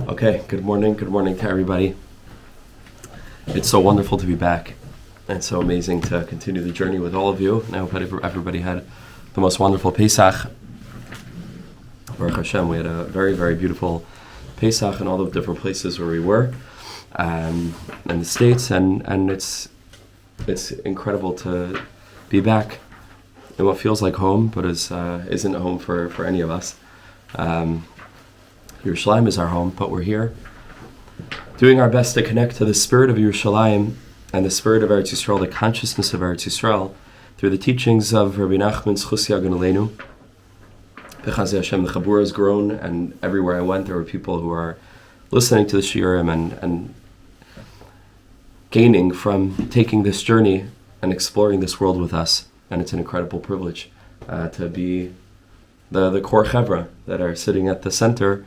Okay, good morning to everybody. It's so wonderful to be back. And so amazing to continue the journey with all of you. And I hope everybody had the most wonderful Pesach. Baruch Hashem, we had a very, very beautiful Pesach in all the different places where we were, in the States, and it's incredible to be back in what feels like home, but isn't a home for any of us. Yerushalayim is our home, but we're here doing our best to connect to the spirit of Yerushalayim and the spirit of Eretz Yisrael, the consciousness of Eretz Yisrael, through the teachings of Rabbi Nachman's Chusya Gunaleinu. B'chazei Hashem, the chabura has grown, and everywhere I went, there were people who are listening to the SHIURIM and gaining from taking this journey and exploring this world with us. And it's an incredible privilege to be the core chevra that are sitting at the center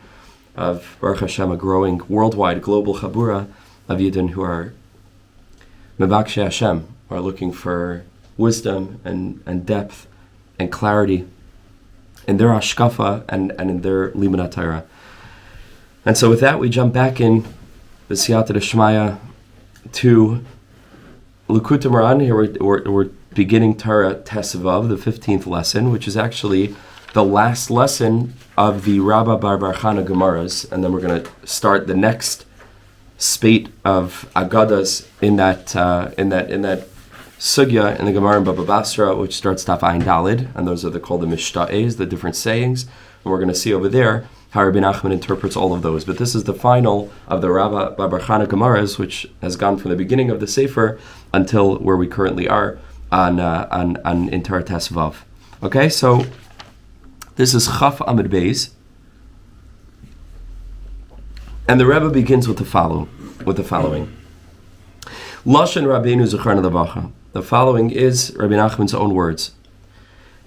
of Baruch Hashem, a growing worldwide global chabura of Yidden who are Mevakshe Hashem, who are looking for wisdom and depth and clarity in their hashkafa and in their limud Torah. And so with that, we jump back in the Siyata D'Shmaya to Likutei Moharan. Here we're beginning Torah Tesvav, the 15th lesson, which is actually the last lesson of the Rabbah Bar Chana Gemaras, and then we're going to start the next spate of Agadas in that sugya in the Gemara in Baba Basra, which starts Taf Ayin Dalid, and those are called the Mishta'es, the different sayings, and we're going to see over there how Rabbi Nachman interprets all of those. But this is the final of the Rabbah Bar Chana Gemaras, which has gone from the beginning of the sefer until where we currently are on in Torah Tesvav. Okay, so this is Chaf Amud Beis, and the Rebbe begins with the following. Lashon Rabbeinu Zecharna Lavacha. The following is Rabbi Nachman's own words.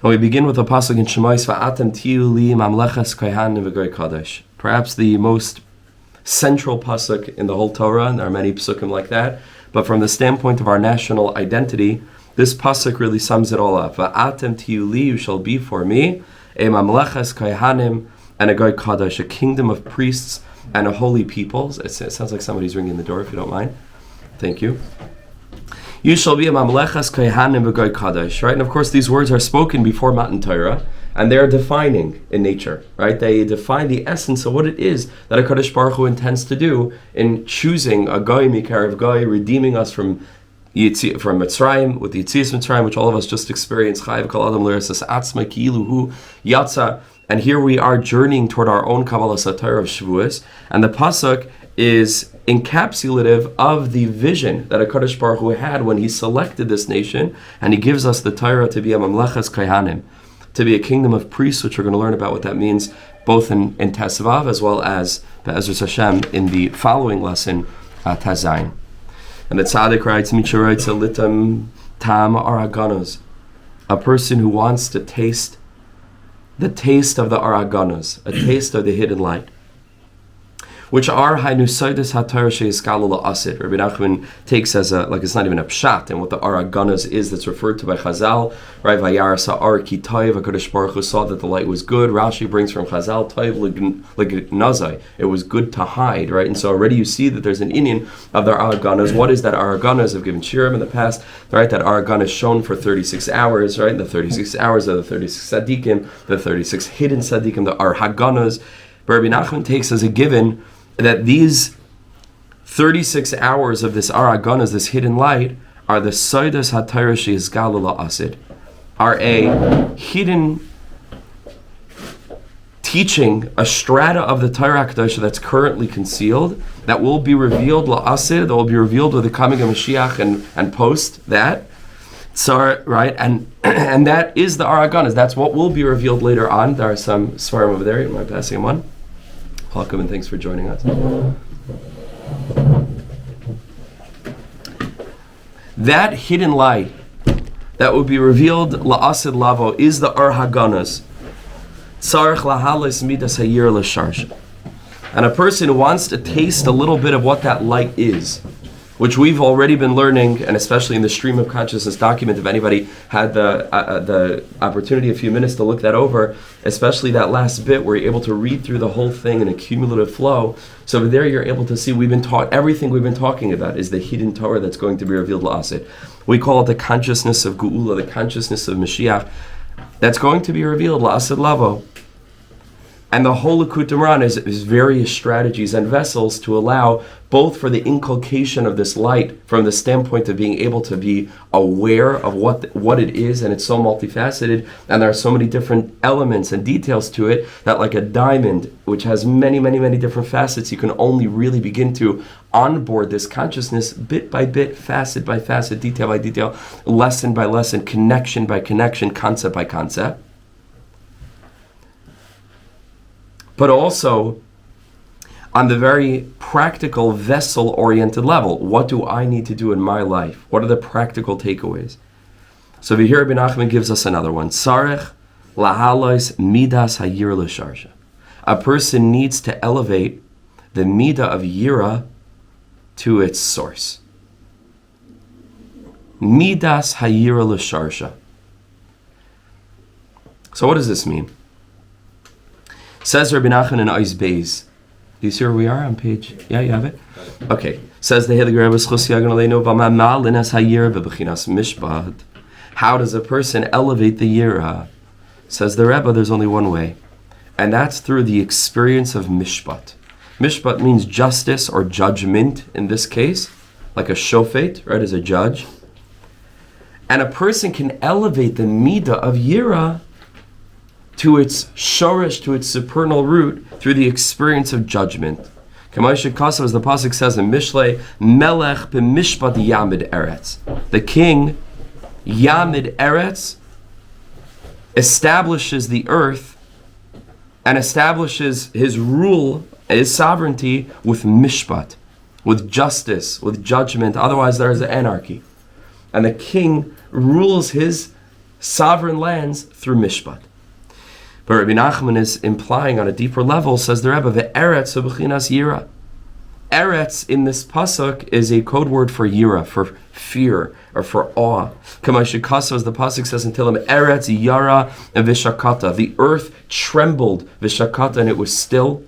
And we begin with a pasuk in Shemais, Va'atem tiyu li mamleches kohanim v'goy kadosh. Perhaps the most central pasuk in the whole Torah, and there are many pasukim like that, but from the standpoint of our national identity, this pasuk really sums it all up. Va'atem tiyu li, you shall be for me, a mamleches kohanim, and a goy kadosh, a kingdom of priests and a holy people. It sounds like somebody's ringing the door, if you don't mind. Thank you. You shall be a mamleches kohanim v'goy kadosh, right? And of course, these words are spoken before Matan Torah, and they are defining in nature, right? They define the essence of what it is that a Kadosh Baruch Hu intends to do in choosing a goy mikarav goy, redeeming us from Mitzrayim, with the Yetzias Mitzrayim, which all of us just experienced. Chayav kol adam l'eretz atzma ki'ilu hu yatsa. And here we are journeying toward our own Kabbalah Satire of Shavuos, and the pasuk is encapsulative of the vision that HaKadosh Baruch Hu had when he selected this nation, and he gives us the Torah to be a mamleches kohanim, to be a kingdom of priests, which we're going to learn about what that means, both in Tesvav as well as Be'ezras Hashem in the following lesson, Tazayin. And the tzaddik writes, Mitzvah litam tam araganos, a person who wants to taste the taste of the araganos, a taste of the hidden light, which are hainusaidas haTorah sheyiskalu la'asid. Rabbi Nachman takes as it's not even a pshat, and what the araganos is that's referred to by Chazal, right? Vayar sa'ar ki toiv, HaKadosh Baruch Hu saw that the light was good. Rashi brings from Chazal, toiv l'gnazai, it was good to hide, right? And so already you see that there's an inyan of the araganos. What is that araganos? I've given shiurim in the past, right? That araganos shown for 36 hours, right? The 36 hours of the 36 tzaddikim, the 36 hidden tzaddikim, the araganos. Rabbi Nachman takes as a given that these 36 hours of this araganas, this hidden light, are the Saidas HaTorah sheyiskalu la'asid, are a hidden teaching, a strata of the Torah Kedosha that's currently concealed, that will be revealed la'asid, that will be revealed with the coming of Mashiach and post that. So, right, and that is the araganas. That's what will be revealed later on. There are some svarim over there. Am I passing them on? Welcome and thanks for joining us. That hidden light that will be revealed la'asid lavo is the Ar Haganas. Tzarech lahalis midas hayir l'sharsha. And a person who wants to taste a little bit of what that light is, which we've already been learning, and especially in the Stream of Consciousness document, if anybody had the opportunity a few minutes to look that over, especially that last bit where you're able to read through the whole thing in a cumulative flow. So there you're able to see we've been taught, everything we've been talking about is the hidden Torah that's going to be revealed l'Asid. We call it the consciousness of Geula, the consciousness of Mashiach, that's going to be revealed l'Asid Lavo. And the whole Likutei Moharan is various strategies and vessels to allow both for the inculcation of this light from the standpoint of being able to be aware of what it is, and it's so multifaceted, and there are so many different elements and details to it that, like a diamond, which has many, many, many different facets, you can only really begin to onboard this consciousness bit by bit, facet by facet, detail by detail, lesson by lesson, connection by connection, concept by concept. But also on the very practical vessel-oriented level. What do I need to do in my life? What are the practical takeaways? So over here, Rabbi Nachman gives us another one. Sarech lahalois midas hayir l'sharsha. A person needs to elevate the midah of yira to its source. Midas hayir l'sharsha. So what does this mean? Says Rabbi Nachman in Ois Beis. Do you see where we are on page? Yeah, you have it? Okay. Says the Heilige Rebbe Schus Yagan Aleinu v'mamal linas hayira b'bechinas mishpat. How does a person elevate the yira? Says the Rebbe, there's only one way. And that's through the experience of mishpat. Mishpat means justice or judgment in this case. Like a shofet, right, as a judge. And a person can elevate the midah of yira to its shorish, to its supernal root, through the experience of judgment. Kamaisha Kasa, as the pasuk says in Mishlei, Melech b'mishpat yamid eretz. The king, Yamid Eretz, establishes the earth and establishes his rule, his sovereignty with mishpat, with justice, with judgment. Otherwise there is anarchy. And the king rules his sovereign lands through mishpat. But Rabbi Nachman is implying on a deeper level, says the Rebbe, the Eretz b'chinas yira. Eretz in this pasuk is a code word for yira, for fear or for awe. Kamashikasa, as the pasuk says in Tehillim, Eretz yara and vishakata. The earth trembled vishakata, and it was still.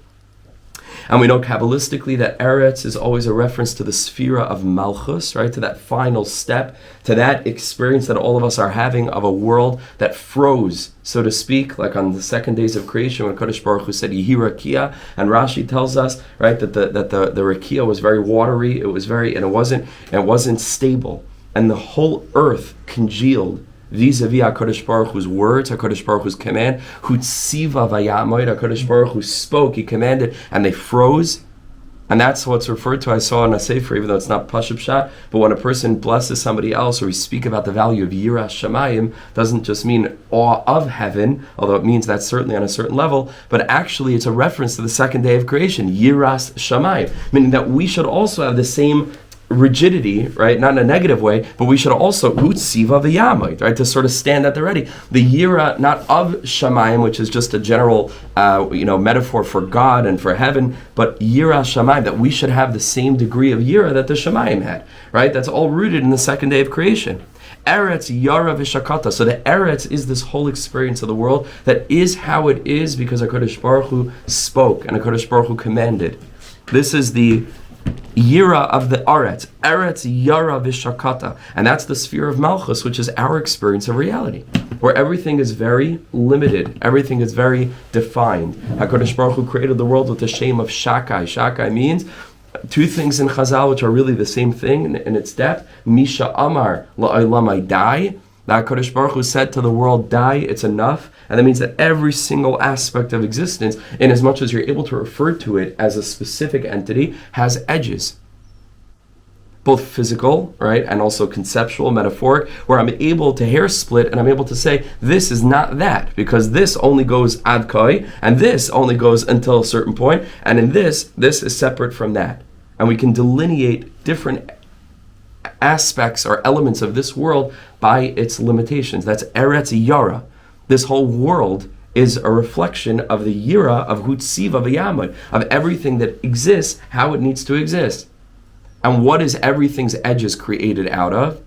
And we know Kabbalistically that Eretz is always a reference to the Sphira of Malchus, right? To that final step, to that experience that all of us are having of a world that froze, so to speak, like on the second days of creation when Kadosh Baruch Hu said Yehi Rakia, and Rashi tells us, right, that the Rakia was very watery, it wasn't stable, and the whole earth congealed vis-a-vis HaKadosh Baruch Hu's words, HaKadosh Baruch Hu's command. Hutziva vayamoid, HaKadosh Baruch Hu spoke, he commanded, and they froze. And that's what's referred to, I saw in a sefer, even though it's not Pashup Shah, but when a person blesses somebody else, or we speak about the value of Yiras Shamayim, doesn't just mean awe of heaven, although it means that certainly on a certain level, but actually it's a reference to the second day of creation, Yiras Shamayim, meaning that we should also have the same rigidity, right? Not in a negative way, but we should also Utsiva v'yamait, right? To sort of stand at the ready. The yira, not of Shamayim, which is just a general, metaphor for God and for heaven, but yira Shamayim, that we should have the same degree of yira that the Shamayim had, right? That's all rooted in the second day of creation. Eretz yara v'shakata. So the Eretz is this whole experience of the world that is how it is because HaKadosh Baruch Hu spoke and HaKadosh Baruch Hu commanded. This is the Yira of the Eretz. Eretz Yara Vishakata. And that's the sphere of Malchus, which is our experience of reality, where everything is very limited, everything is very defined. HaKadosh Baruch Hu created the world with the shame of Shakai. Shakai means two things in Chazal which are really the same thing in its depth. Misha Amar La'olamai Die. That HaKadosh Baruch Hu said to the world, die, it's enough. And that means that every single aspect of existence, in as much as you're able to refer to it as a specific entity, has edges. Both physical, right, and also conceptual, metaphoric, where I'm able to hair split and I'm able to say, this is not that, because this only goes ad koi, and this only goes until a certain point, and in this is separate from that. And we can delineate different aspects or elements of this world by its limitations. That's Eretz Yara. This whole world is a reflection of the Yira of Hutziva V'Yamad, of everything that exists, how it needs to exist. And what is everything's edges created out of?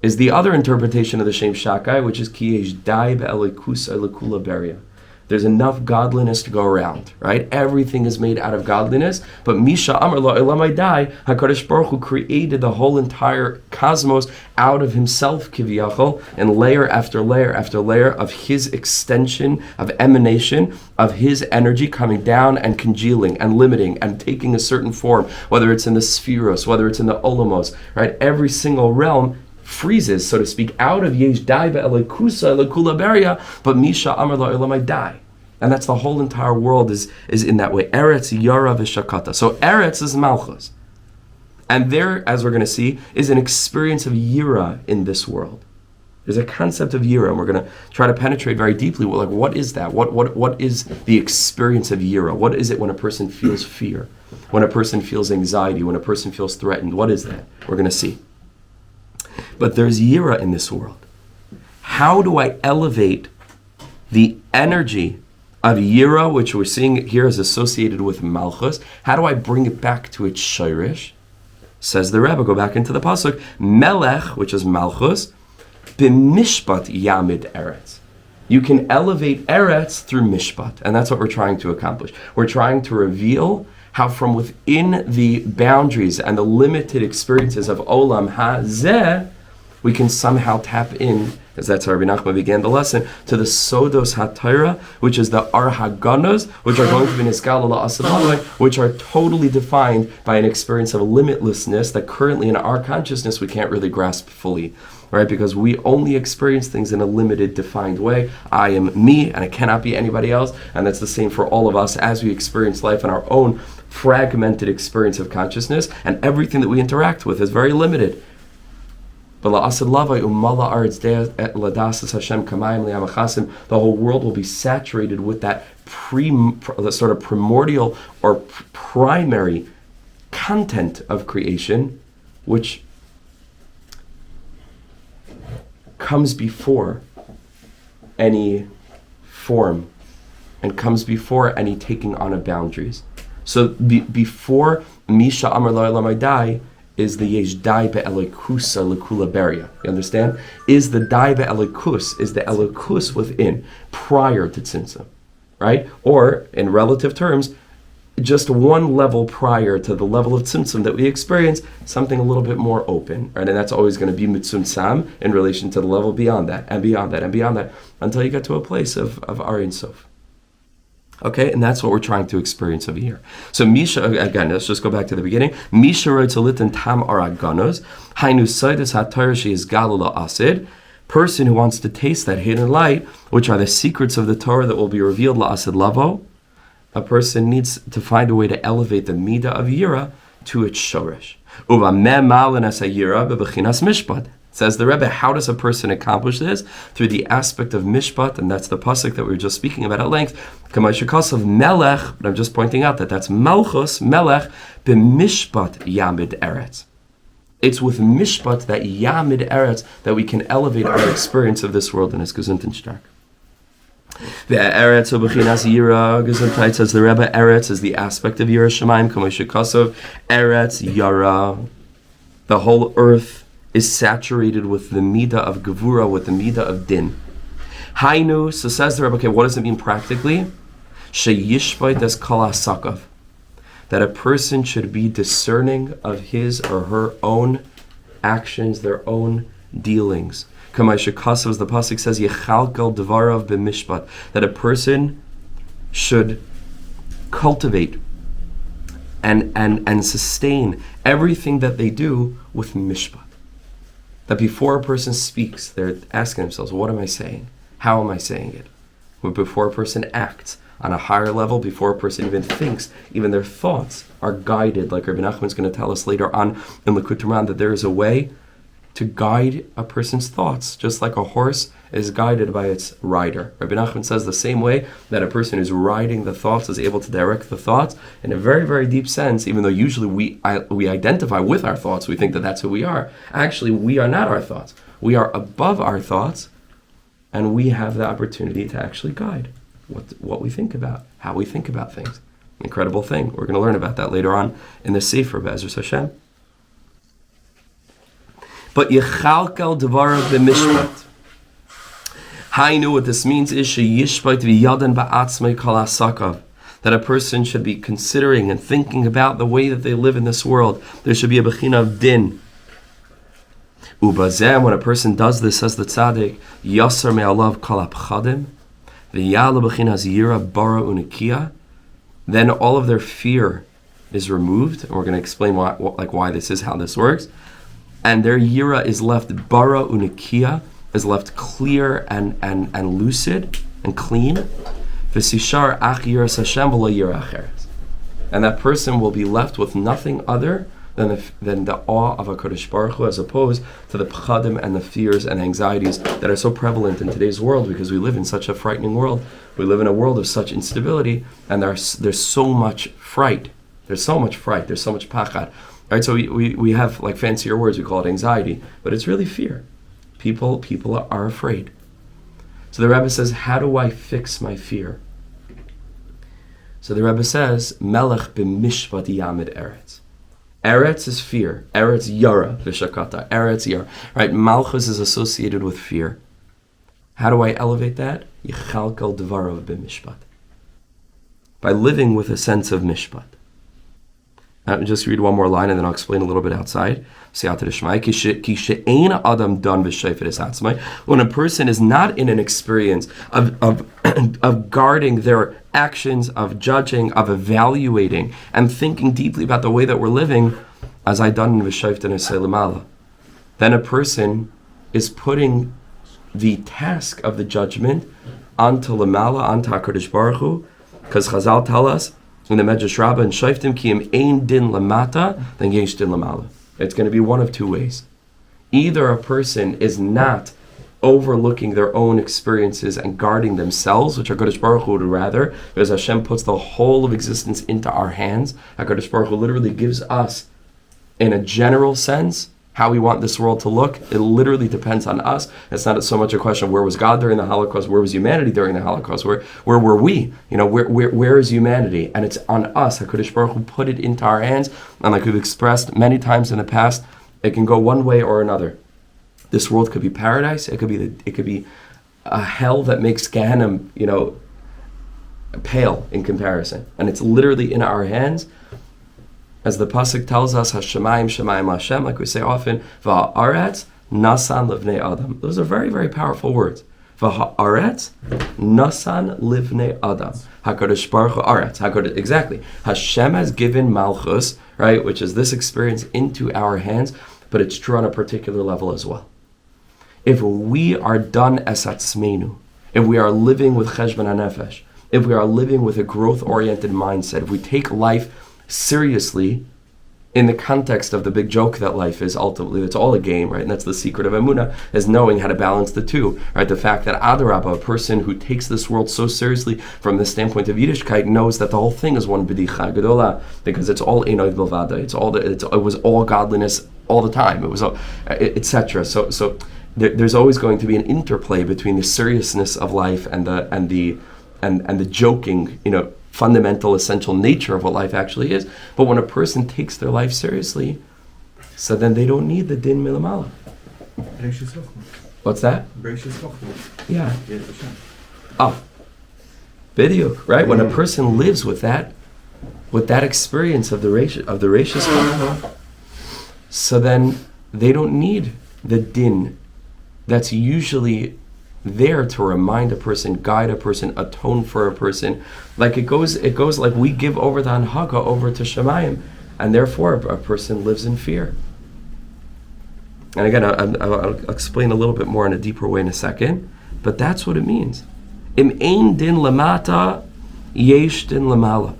Is the other interpretation of the Shem Shakai, which is Ki yesh dai be'elikus elikula beria. There's enough godliness to go around, right? Everything is made out of godliness. But Misha Amar Lo Elamai Dai, HaKadosh Baruch Hu created the whole entire cosmos out of himself, Kiviyachol, and layer after layer after layer of his extension, of emanation, of his energy coming down and congealing and limiting and taking a certain form, whether it's in the spheros, whether it's in the olamos, right? Every single realm freezes, so to speak, out of Yesh Dai Be'elikusa Lekula Beria, but Misha Amar Lo Elamai Dai. And that's the whole entire world is in that way. Eretz Yara V'Shakata. So Eretz is Malchus. And there, as we're going to see, is an experience of Yira in this world. There's a concept of Yira, and we're going to try to penetrate very deeply. Like, what is that? What is the experience of Yira? What is it when a person feels fear? When a person feels anxiety? When a person feels threatened? What is that? We're going to see. But there's Yira in this world. How do I elevate the energy of Yira, which we're seeing here is associated with Malchus? How do I bring it back to its Shirish? Says the Rebbe, go back into the Pasuk, Melech, which is Malchus, b'mishpat yamid eretz. You can elevate Eretz through Mishpat, and that's what we're trying to accomplish. We're trying to reveal how from within the boundaries and the limited experiences of Olam Hazeh, we can somehow tap in, as that's how Rabbi Nachman began the lesson, to the Sodos HaTorah, which is the Ar Haganos, which are going to be Niskal La'asad, which are totally defined by an experience of limitlessness that currently in our consciousness we can't really grasp fully, right? Because we only experience things in a limited, defined way. I am me, and I cannot be anybody else, and that's the same for all of us as we experience life in our own fragmented experience of consciousness, and everything that we interact with is very limited. The whole world will be saturated with that the sort of primordial or primary content of creation, which comes before any form and comes before any taking on of boundaries. So before Misha Amar Lo Elamai Dai is the Yesh Dai Be'elikusa Lekula Beria. You understand? Is the Dai Be'elikus, is the Elikus within, prior to Tzimtzum, right? Or, in relative terms, just one level prior to the level of Tzimtzum that we experience, something a little bit more open, right? And that's always going to be Mitzumtzam in relation to the level beyond that, and beyond that, and beyond that, until you get to a place of Ar Ein Sof. Okay, and that's what we're trying to experience over here. So Misha, again, let's just go back to the beginning. Misha roitzalit and tam araganos, hainu soidus haTorah sheis galula asid. Person who wants to taste that hidden light, which are the secrets of the Torah that will be revealed la'asid lavo. A person needs to find a way to elevate the midah of Yira to its shorish. Uva me malin as a Yira bebechinas mishpat. Says the Rebbe, how does a person accomplish this? Through the aspect of mishpat, and that's the pasuk that we were just speaking about at length. Kamashikos of melech, but I'm just pointing out that that's malchus, melech, b'mishpat yamid eretz. It's with mishpat, that yamid eretz, that we can elevate our experience of this world in its Gesundheitsstark. The eretz of b'chinas yira, Gesundheit, says the Rebbe, eretz is the aspect of Yira Shemaim, kamashikos of eretz yara. The whole earth is saturated with the midah of gevura, with the midah of din. Hainu, so says the Rebbe, okay, what does it mean practically? Sheyishbait as kol hasakav. That a person should be discerning of his or her own actions, their own dealings. Kamay shekasav, as the pasuk says, yechalkel devarav b'mishpat. That a person should cultivate and sustain everything that they do with mishpat. That before a person speaks, they're asking themselves, what am I saying? How am I saying it? But before a person acts on a higher level, before a person even thinks, even their thoughts are guided, like Rabbi Nachman is going to tell us later on in Likutei Moharan, that there is a way to guide a person's thoughts, just like a horse is guided by its rider. Rabbi Nachman says the same way that a person who's riding the thoughts is able to direct the thoughts in a very, very deep sense, even though usually we identify with our thoughts, we think that that's who we are. Actually, we are not our thoughts. We are above our thoughts, and we have the opportunity to actually guide what we think about, how we think about things. Incredible thing. We're going to learn about that later on in the sefer, Be'ezras Hashem. But Yechalkel Devarav B'mishpat. Hainu, what this means is Sheyishpat v'yadan ba'atzmei kol asakav. That a person should be considering and thinking about the way that they live in this world. There should be a bechina of din. Ubazem, when a person does this, says the tzaddik, Yasser me'alav kol ha'pchadim, v'yala b'chinas yira bara unikia, then all of their fear is removed. And we're going to explain why this is, how this works. And their yira is left bara unikia, is left clear and lucid and clean. V'sishar ach yiras Hashem v'lo yira acheres. And that person will be left with nothing other than the awe of HaKadosh Baruch Hu, as opposed to the pchadim and the fears and anxieties that are so prevalent in today's world, because we live in such a frightening world. We live in a world of such instability, and there's so much fright. There's so much fright. There's so much pachad. Right? So we have like fancier words. We call it anxiety, but it's really fear. People are afraid. So the Rebbe says, how do I fix my fear? So the Rebbe says, Melech b'mishpat yamid eretz. Eretz is fear. Eretz yara v'shakata. Eretz yara. Right? Malchus is associated with fear. How do I elevate that? Yechalkel devarav b'mishpat. By living with a sense of mishpat. I'll just read one more line and then I'll explain a little bit outside. When a person is not in an experience of guarding their actions, of judging, of evaluating, and thinking deeply about the way that we're living, as I done in V'shayften, then a person is putting the task of the judgment onto Lamala, onto HaKadosh Baruch Hu, because Chazal tell us in the Medrash Rabbah and Shayftim ki im ein din lamata, then yesh din lamala. It's going to be one of two ways. Either a person is not overlooking their own experiences and guarding themselves, which HaKadosh Baruch Hu would rather, because Hashem puts the whole of existence into our hands. HaKadosh Baruch Hu literally gives us, in a general sense, how we want this world to look. It literally depends on us. It's not so much a question of where was God during the Holocaust, where was humanity during the Holocaust, where were we? Where is humanity? And it's on us. HaKadosh Baruch Hu put it into our hands, and like we've expressed many times in the past, it can go one way or another. This world could be paradise. It could be a hell that makes Gehenna, pale in comparison. And it's literally in our hands. As the pasuk tells us, Hashemayim Shemayim Hashem, like we say often, Va'aretz Nasan Livnei Adam. Those are very, very powerful words. Va'aretz Nasan Livnei Adam. HaKadosh Baruch Hu Aretz. Exactly. Hashem has given Malchus, right, which is this experience, into our hands, but it's true on a particular level as well. If we are done esatzmeinu, if we are living with cheshbon hanefesh, if we are living with a growth-oriented mindset, if we take life seriously in the context of the big joke that life is, ultimately it's all a game, right? And that's the secret of Emunah, is knowing how to balance the two, right? The fact that Adarabba, a person who takes this world so seriously from the standpoint of Yiddishkeit, knows that the whole thing is one b'dicha gedola, because it's all Einod Bilvada, it was all godliness all the time, it was all, etc. So there's always going to be an interplay between the seriousness of life and the joking, fundamental, essential nature of what life actually is. But when a person takes their life seriously, so then they don't need the din milamala. What's that? Yeah. Bidiyuk, right? When a person lives with that experience of the rachis, so then they don't need the din that's usually there to remind a person, guide a person, atone for a person. Like it goes like we give over the anhaga over to Shemayim, and therefore a person lives in fear. And again, I'll explain a little bit more in a deeper way in a second, but that's what it means. Im ein din lamata, yesh din lamala.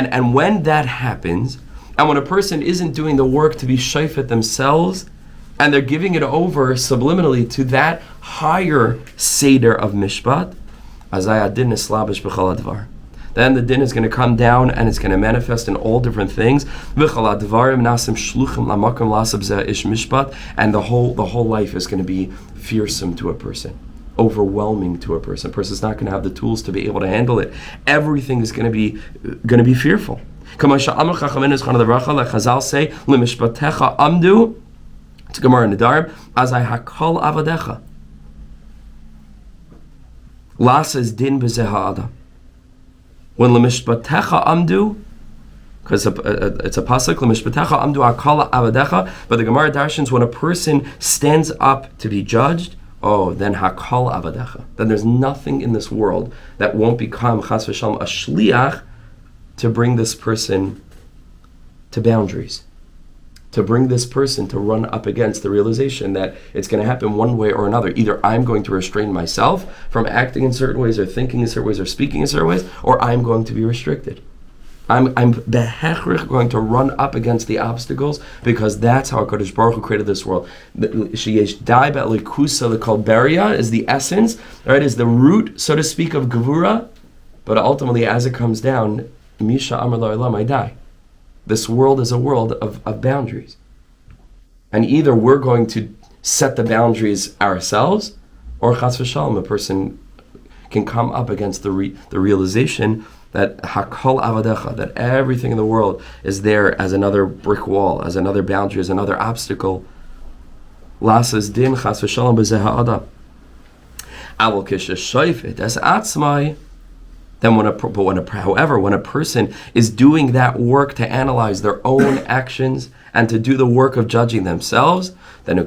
And when that happens, and when a person isn't doing the work to be shayfet themselves, and they're giving it over subliminally to that higher seder of mishpat, then the din is going to come down and it's going to manifest in all different things. And the whole life is going to be fearsome to a person. overwhelming to a person. A person's not going to have the tools to be able to handle it. Everything is going to be fearful. Chazal say, "Limishpatecha amdu." It's Gemara in Nedarim. Azai hakol avadecha. Lasas din b'zeha adam. When limishpatecha amdu, because it's a pasuk, limishpatecha amdu hakol avadecha. But the Gemara darshans, when a person stands up to be judged, then hakol avadecha. Then there's nothing in this world that won't become chas v'shalom a shliach to bring this person to boundaries, to bring this person to run up against the realization that it's going to happen one way or another. Either I'm going to restrain myself from acting in certain ways or thinking in certain ways or speaking in certain ways, or I'm going to be restricted. I'm behechrich going to run up against the obstacles, because that's how HaKadosh Baruch Hu created this world. Sheyesh dai be'alikusa, the kalberia is the essence, right? Is the root, so to speak, of gevura. But ultimately, as it comes down, Misha Amar La'olam, I die. This world is a world of boundaries. And either we're going to set the boundaries ourselves, or chas v'shalom, a person can come up against the realization that hakol avadecha, that everything in the world is there as another brick wall, as another boundary, as another obstacle. Lasas din chas v'shalom b'zeha adam. Avol k'sheshoifet as atzmai. Then when a person is doing that work to analyze their own actions and to do the work of judging themselves, then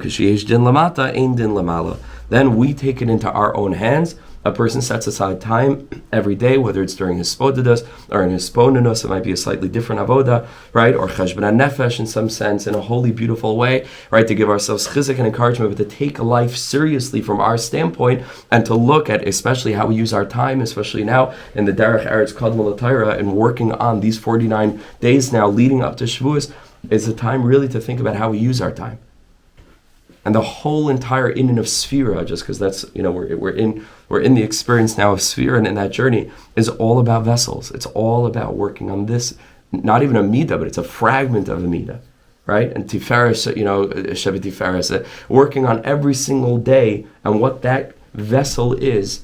we take it into our own hands. A person sets aside time every day, whether it's during his spodidus or in his sponinus, it might be a slightly different avoda, right? Or cheshbon nefesh in some sense, in a holy, beautiful way, right? To give ourselves chizuk and encouragement, but to take life seriously from our standpoint and to look at especially how we use our time, especially now in the Derech Eretz Kadmon L'Torah and working on these 49 days now leading up to Shavuos, is a time really to think about how we use our time. And the whole entire inyan of Sphira, just because that's, we're in the experience now of Sphira, and in that journey is all about vessels. It's all about working on this, not even a midah, but it's a fragment of a midah, right? And Tiferes, Shevet Tiferes, working on every single day and what that vessel is,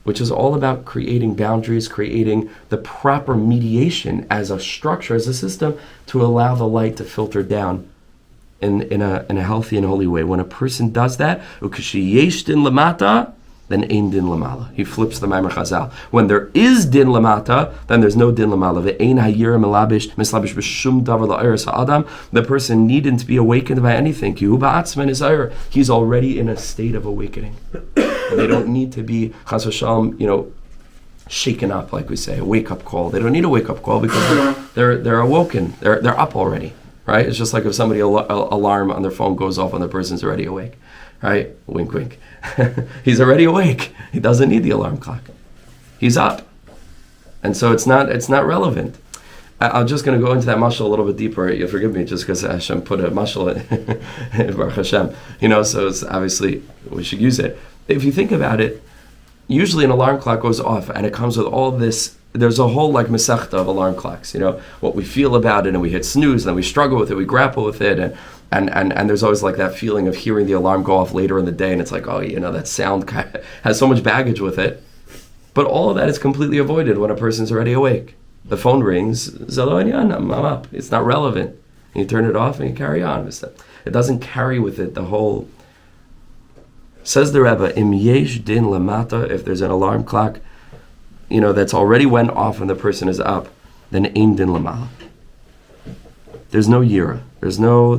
which is all about creating boundaries, creating the proper mediation as a structure, as a system, to allow the light to filter down in a healthy and holy way. When a person does that, ukashiyesh din lamata, then ein din lamala. He flips the Maimer Chazal. When there is din lamata, then there's no din lamala. Ve'ein hayirim mislabish b'shum davar la'eres ha'adam. The person needn't to be awakened by anything. Ki hu ba'atzman is ayr. He's already in a state of awakening. And they don't need to be chas v'shalom, shaken up, like we say, a wake-up call. They don't need a wake-up call because they're awoken. They're up already. Right? It's just like if somebody alarm on their phone goes off and the person's already awake. Right? Wink, wink. He's already awake. He doesn't need the alarm clock. He's up. And so it's not relevant. I'm just going to go into that mashal a little bit deeper. You'll forgive me just because Hashem put a mashal in Baruch Hashem. So it's obviously, we should use it. If you think about it, usually an alarm clock goes off and it comes with all this. There's a whole masechta of alarm clocks, what we feel about it, and we hit snooze, and then we struggle with it, we grapple with it, and there's always like that feeling of hearing the alarm go off later in the day, and it's like, that sound has so much baggage with it. But all of that is completely avoided when a person's already awake. The phone rings, Zalo Anyan, I'm up. It's not relevant. And you turn it off and you carry on. It doesn't carry with it the whole. Says the Rebbe, Im yesh din lamata, if there's an alarm clock, that's already went off and the person is up, then ein din lamala. There's no yira. There's no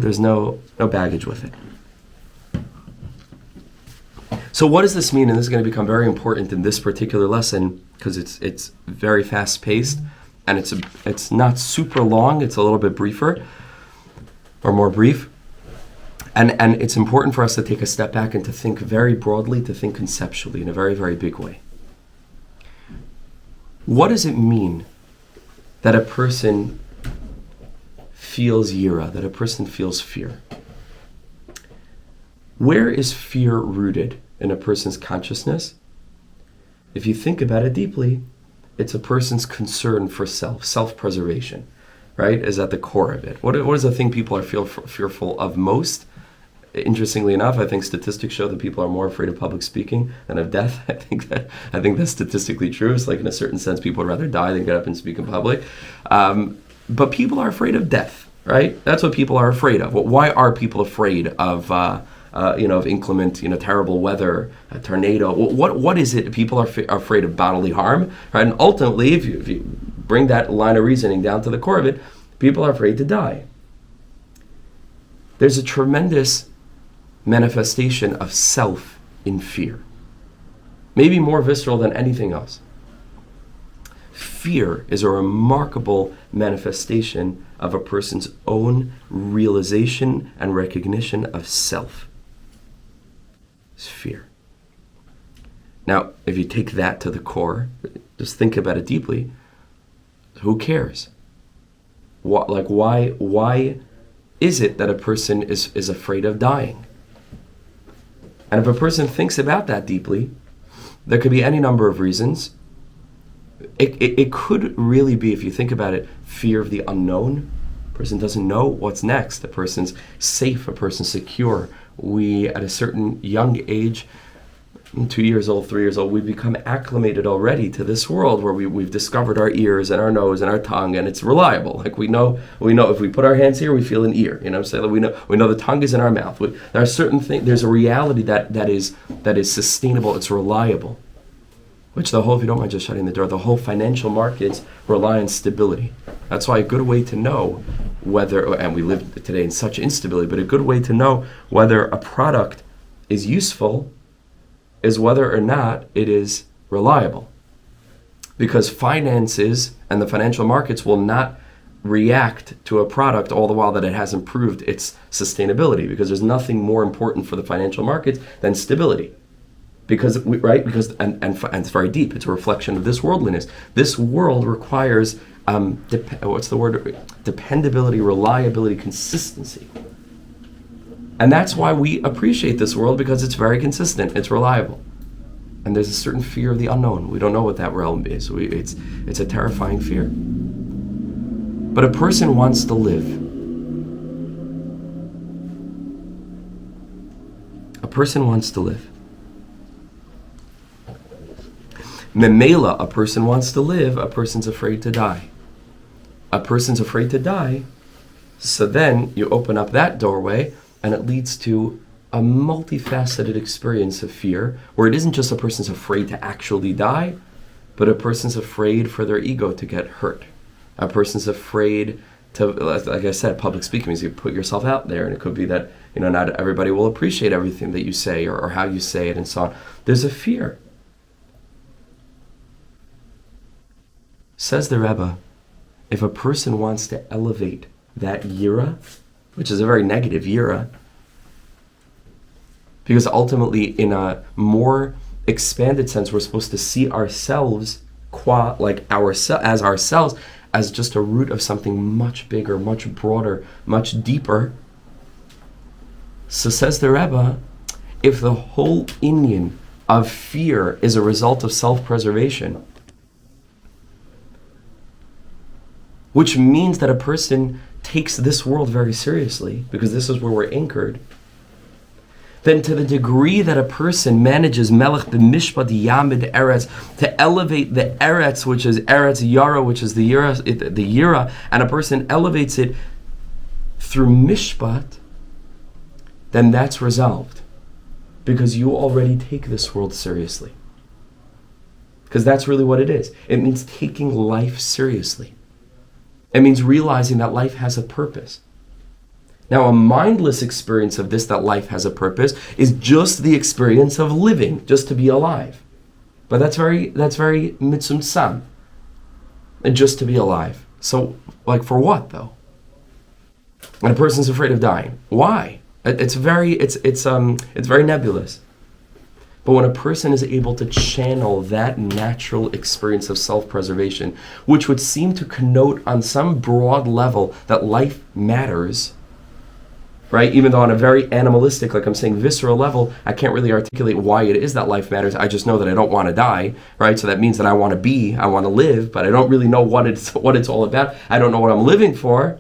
baggage with it. So what does this mean? And this is going to become very important in this particular lesson because it's very fast paced and it's not super long. It's a little bit briefer or more brief. And it's important for us to take a step back and to think very broadly, to think conceptually in a very, very big way. What does it mean that a person feels yira, that a person feels fear? Where is fear rooted in a person's consciousness? If you think about it deeply, it's a person's concern for self-preservation, right? Is at the core of it. What is the thing people are fearful of most? interestingly enough, I think statistics show that people are more afraid of public speaking than of death. I think that's statistically true. It's like, in a certain sense, people would rather die than get up and speak in public. But people are afraid of death, right? That's what people are afraid of. Why are people afraid of of inclement, terrible weather, a tornado? What is it? People are afraid of bodily harm, right? And ultimately, if you bring that line of reasoning down to the core of it, people are afraid to die. There's a tremendous manifestation of self in fear, maybe more visceral than anything else. Fear is a remarkable manifestation of a person's own realization and recognition of self. It's fear. Now, if you take that to the core, just think about it deeply. Who cares? Why is it that a person is afraid of dying? And if a person thinks about that deeply, there could be any number of reasons. It could really be, if you think about it, fear of the unknown. A person doesn't know what's next. A person's safe, a person's secure. We, at a certain young age, 2 years old, 3 years old, we become acclimated already to this world where we've discovered our ears and our nose and our tongue, and it's reliable. Like we know if we put our hands here, we feel an ear. So we know the tongue is in our mouth. There are certain things. There's a reality that is sustainable. It's reliable. Which if you don't mind just shutting the door, the whole financial markets rely on stability. That's why a good way to know whether, and we live today in such instability, but a good way to know whether a product is useful is whether or not it is reliable. Because finances and the financial markets will not react to a product all the while that it has improved its sustainability, because there's nothing more important for the financial markets than stability. Because it's very deep. It's a reflection of this worldliness. This world requires dependability, reliability, consistency. And that's why we appreciate this world, because it's very consistent, it's reliable. And there's a certain fear of the unknown. We don't know what that realm is. It's a terrifying fear. But a person wants to live. A person wants to live. Memela, a person wants to live, a person's afraid to die. A person's afraid to die, so then you open up that doorway, and it leads to a multifaceted experience of fear, where it isn't just a person's afraid to actually die, but a person's afraid for their ego to get hurt. A person's afraid to, like I said, public speaking means you put yourself out there, and it could be that not everybody will appreciate everything that you say or how you say it and so on. There's a fear. Says the Rebbe, if a person wants to elevate that yira, which is a very negative yira, because ultimately in a more expanded sense, we're supposed to see ourselves as ourselves, as just a root of something much bigger, much broader, much deeper. So says the Rebbe, if the whole inyan of fear is a result of self-preservation, which means that a person takes this world very seriously, because this is where we're anchored, then to the degree that a person manages melech b'mishpat yamid eretz, to elevate the eretz, which is eretz yara, which is the yira, and a person elevates it through mishpat, then that's resolved, because you already take this world seriously. Because that's really what it is. It means taking life seriously. It means realizing that life has a purpose. Now, a mindless experience of this, that life has a purpose, is just the experience of living, just to be alive. But that's very mitzumtzam, and just to be alive. So, for what though? And a person's afraid of dying. Why? It's very nebulous. But when a person is able to channel that natural experience of self-preservation, which would seem to connote on some broad level that life matters, right? Even though on a very animalistic, like I'm saying, visceral level, I can't really articulate why it is that life matters. I just know that I don't want to die, right? So that means that I want to live, but I don't really know what it's all about. I don't know what I'm living for.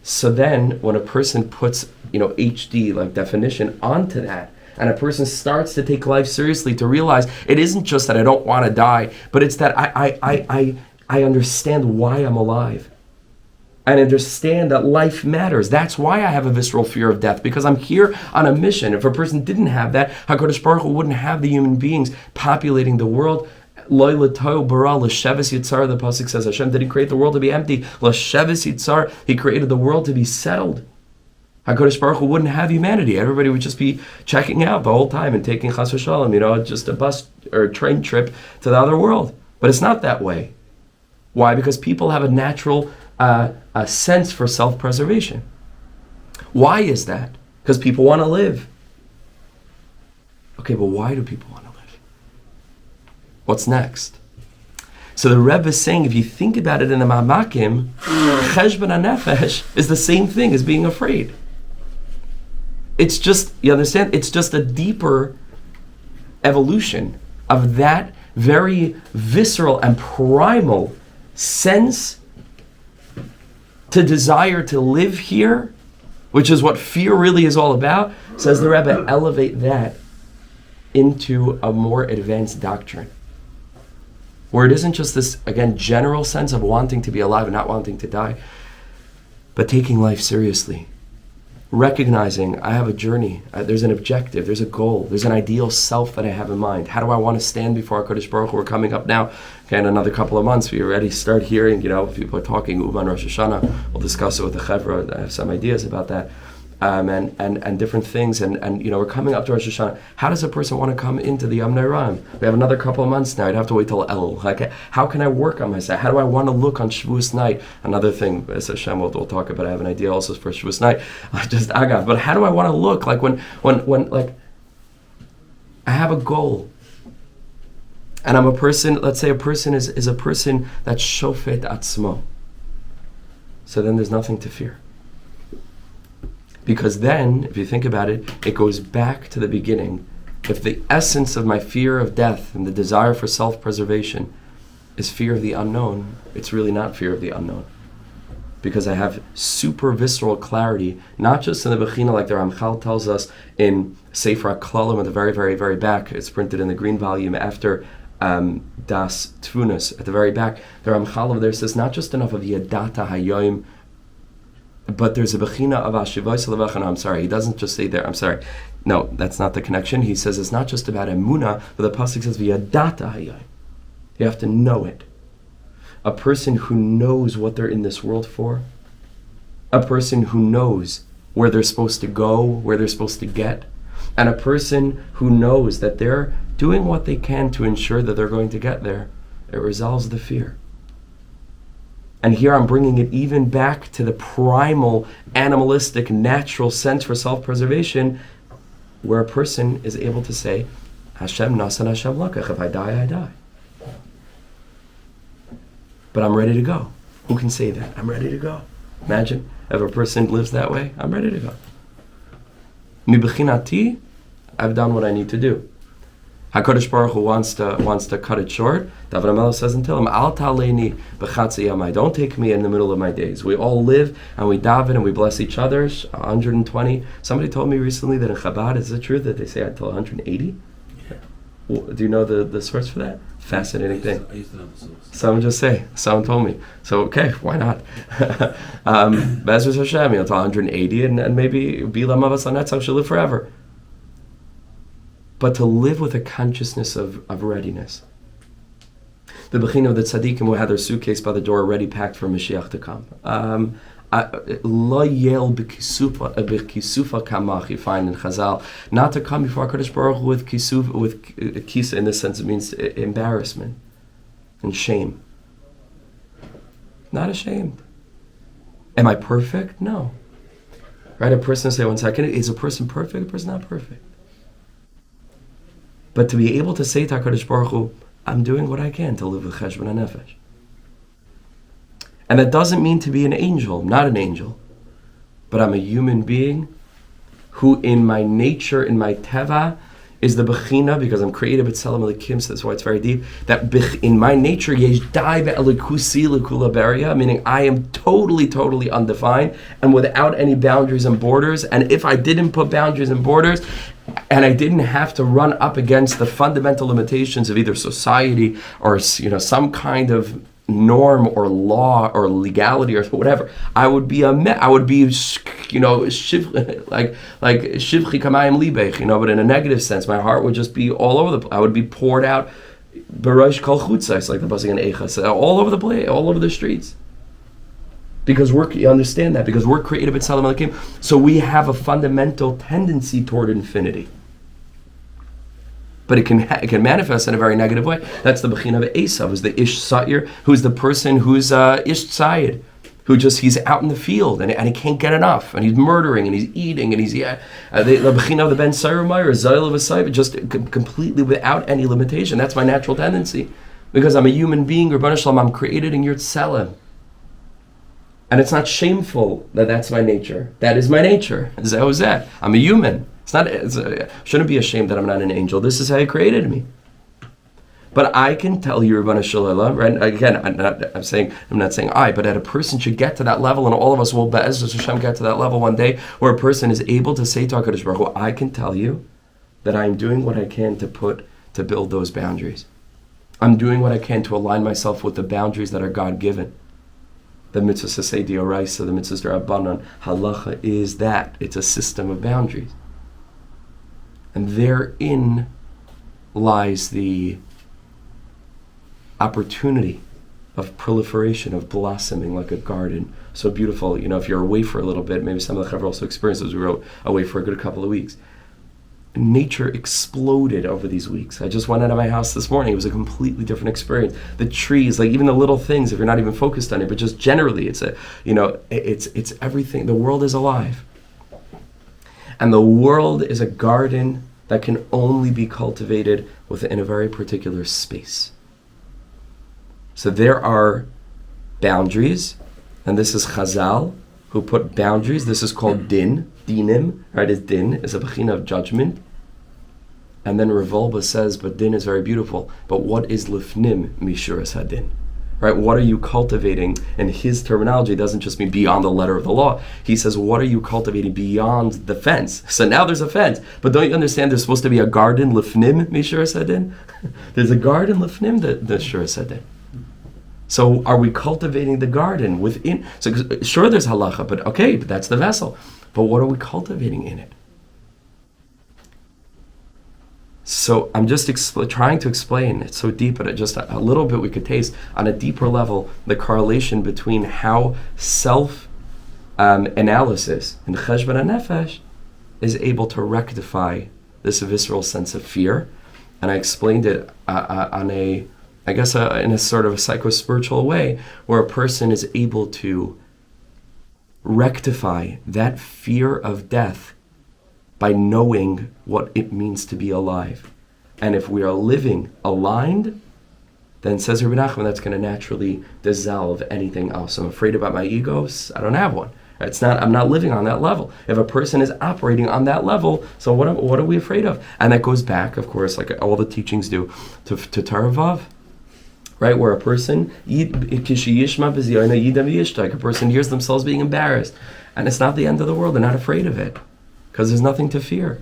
So then when a person puts, HD, like definition, onto that, and a person starts to take life seriously, to realize it isn't just that I don't want to die, but it's that I understand why I'm alive. I understand that life matters. That's why I have a visceral fear of death, because I'm here on a mission. If a person didn't have that, HaKadosh Baruch Hu wouldn't have the human beings populating the world. Likutei Moharan Amud, the pasuk says, Hashem didn't create the world to be empty. He created the world to be settled. HaKadosh Baruch Hu wouldn't have humanity. Everybody would just be checking out the whole time and taking chas v'shalom, just a bus or train trip to the other world. But it's not that way. Why? Because people have a natural a sense for self-preservation. Why is that? Because people want to live. Okay, but why do people want to live? What's next? So the Rebbe is saying, if you think about it in the Ma'amakim, cheshbon hanefesh is the same thing as being afraid. It's just, you understand? It's just a deeper evolution of that very visceral and primal sense to desire to live here, which is what fear really is all about. Says the Rebbe, elevate that into a more advanced doctrine, where it isn't just this, again, general sense of wanting to be alive and not wanting to die, but taking life seriously. Recognizing I have a journey, there's an objective, there's a goal, there's an ideal self that I have in mind. How do I want to stand before HaKadosh Baruch Hu? We're coming up now, okay, in another couple of months, we already start hearing, people are talking, Uman Rosh Hashanah, we'll discuss it with the Chevra, I have some ideas about that, and different things, and we're coming up to Rosh Hashanah. How does a person want to come into the Yom Nairam? We have another couple of months now. I'd have to wait till El. Like, how can I work on myself? How do I want to look on Shavuos night? Another thing, as Hashem we'll talk about. I have an idea also for Shavuos night. Just agav. But how do I want to look? Like when like I have a goal, and I'm a person. Let's say a person is a person that's shofet atzmo. So then there's nothing to fear. Because then, if you think about it, it goes back to the beginning. If the essence of my fear of death and the desire for self-preservation is fear of the unknown, it's really not fear of the unknown. Because I have super visceral clarity, not just in the Bechina, like the Ramchal tells us in Sefer Klalim at the very, very, very back. It's printed in the green volume after Das Tvunas. At the very back, the Ramchal over there says not just enough of Yadata Hayoim, but there's a bechina of Ashivai Salavach. I'm sorry, he doesn't just say there, I'm sorry. No, that's not the connection. He says it's not just about emunah, but the pasuk says v'yadata hayai. You have to know it. A person who knows what they're in this world for, a person who knows where they're supposed to go, where they're supposed to get, and a person who knows that they're doing what they can to ensure that they're going to get there, it resolves the fear. And here I'm bringing it even back to the primal, animalistic, natural sense for self-preservation, where a person is able to say, Hashem nasan Hashem lakach. If I die, I die. But I'm ready to go. Who can say that? I'm ready to go. Imagine if a person lives that way. I'm ready to go. Mi b'chinati, I've done what I need to do. HaKadosh Baruch Hu wants to cut it short. David HaMelech says until him, Al ta'aleini b'chatzi yamai. Don't take me in the middle of my days. We all live and we daven and we bless each other. 120. Somebody told me recently that in Chabad, is it true that they say until 180? Yeah. Do you know the source for that? Fascinating thing. I used to know the source. Someone told me. So okay, why not? Be'ezus Hashem, until 180, and maybe Bila Mavas Lanetzach should live forever. But to live with a consciousness of readiness. The Bechina of the Tzaddikim who had their suitcase by the door ready packed for Mashiach to come. Lo yel b'kisufa kamach, you find in Chazal. Not to come before HaKadosh Baruch Hu with kisa, in this sense it means embarrassment and shame. Not ashamed. Am I perfect? No. Right? A person say 1 second, is a person perfect? A person not perfect. But to be able to say to HaKadosh Baruch Hu, I'm doing what I can to live with cheshbon hanefesh. And that doesn't mean to be an angel. I'm not an angel. But I'm a human being who in my nature, in my teva, is the bechina, because I'm created b'tzelem Elokim, so that's why it's very deep, that in my nature, yesh dai be'elikusi l'kula beria, meaning I am totally undefined and without any boundaries and borders. And if I didn't put boundaries and borders, and I didn't have to run up against the fundamental limitations of either society or some kind of norm or law or legality or whatever, I would be like shivchi kamayim libech, but in a negative sense, my heart would just be all over I would be poured out, barash kol chutzais, like the pasuk in Eichas, all over the place, all over the streets. Because you understand that, because we're created b'tzelem Elokim, so we have a fundamental tendency toward infinity. But it can manifest in a very negative way. That's the bechina of Esav, who's the ish sa'ir, who's the person who's ish tzayid, he's out in the field and he can't get enough, and he's murdering and he's eating and the bechina of the ben sayrumayr, zayil of a sayv, just completely without any limitation. That's my natural tendency, because I'm a human being. Rebbeinu Shalom, I'm created in your tzelem. And it's not shameful that that's my nature. That is my nature. Zeh. I'm a human. Shouldn't be ashamed that I'm not an angel. This is how He created me. But I can tell you, Rebbeinu Shalom, right? Again, I'm not saying but that a person should get to that level, and all of us will, Be'ez Hashem, get to that level one day, where a person is able to say to HaKadosh Baruch Hu, I can tell you that I'm doing what I can to build those boundaries. I'm doing what I can to align myself with the boundaries that are God-given. The mitzvah sasei d'oraisa, the mitzvah d'Rabbanan, halacha is that. It's a system of boundaries. And therein lies the opportunity of proliferation, of blossoming like a garden. So beautiful. If you're away for a little bit, maybe some of the Chaver also experienced this. We were away for a good couple of weeks. Nature exploded over these weeks. I just went out of my house this morning. It was a completely different experience. The trees, like even the little things, if you're not even focused on it, but just generally, it's everything. The world is alive. And the world is a garden that can only be cultivated within a very particular space. So there are boundaries, and this is Chazal who put boundaries. This is called din, dinim, right? Is din, is a bechina of judgment. And then Revolba says, but din is very beautiful. But what is lifnim mishuras hadin? Right? What are you cultivating? And his terminology doesn't just mean beyond the letter of the law. He says, what are you cultivating beyond the fence? So now there's a fence. But don't you understand there's supposed to be a garden lifnim mishuras hadin? There's a garden lifnim the shuras hadin. So are we cultivating the garden within? So sure, there's halacha, but that's the vessel. But what are we cultivating in it? So I'm just trying to explain. It's so deep, but just a little bit we could taste on a deeper level the correlation between how self-analysis in cheshbon hanefesh is able to rectify this visceral sense of fear. And I explained it in a sort of a psycho-spiritual way, where a person is able to rectify that fear of death by knowing what it means to be alive. And if we are living aligned, then says Rabbi Nachman, that's going to naturally dissolve anything else. I'm afraid about my egos. I don't have one. I'm not living on that level. If a person is operating on that level, so what are we afraid of? And that goes back, of course, like all the teachings do, to Torah Vav. Right, where a person hears themselves being embarrassed, and it's not the end of the world. They're not afraid of it, because there's nothing to fear.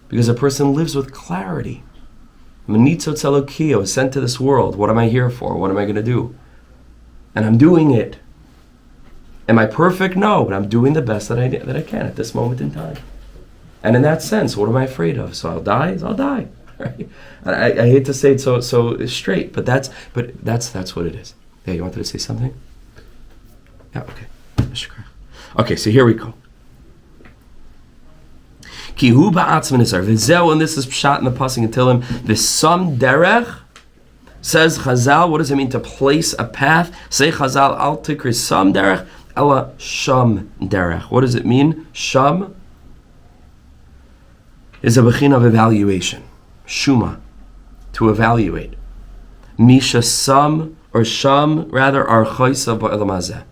Because a person lives with clarity. Manitzot Elokio, sent to this world. What am I here for? What am I going to do? And I'm doing it. Am I perfect? No, but I'm doing the best that I can at this moment in time. And in that sense, what am I afraid of? So I'll die. Right? I hate to say it so straight, but that's what it is. Yeah, you wanted to say something? Yeah, okay. Okay, so here we go. Ki hu ba'atzman isar v'zeu, and this is pshat in the pasuk in Tehillim. V'sam derech, says Chazal. What does it mean to place a path? Say Chazal al tikri sam derech ela sham derech. What does it mean? Sham is a bechina of evaluation. Shuma, to evaluate. Misha sam, or sham rather, are choisa ba'elam hazeh.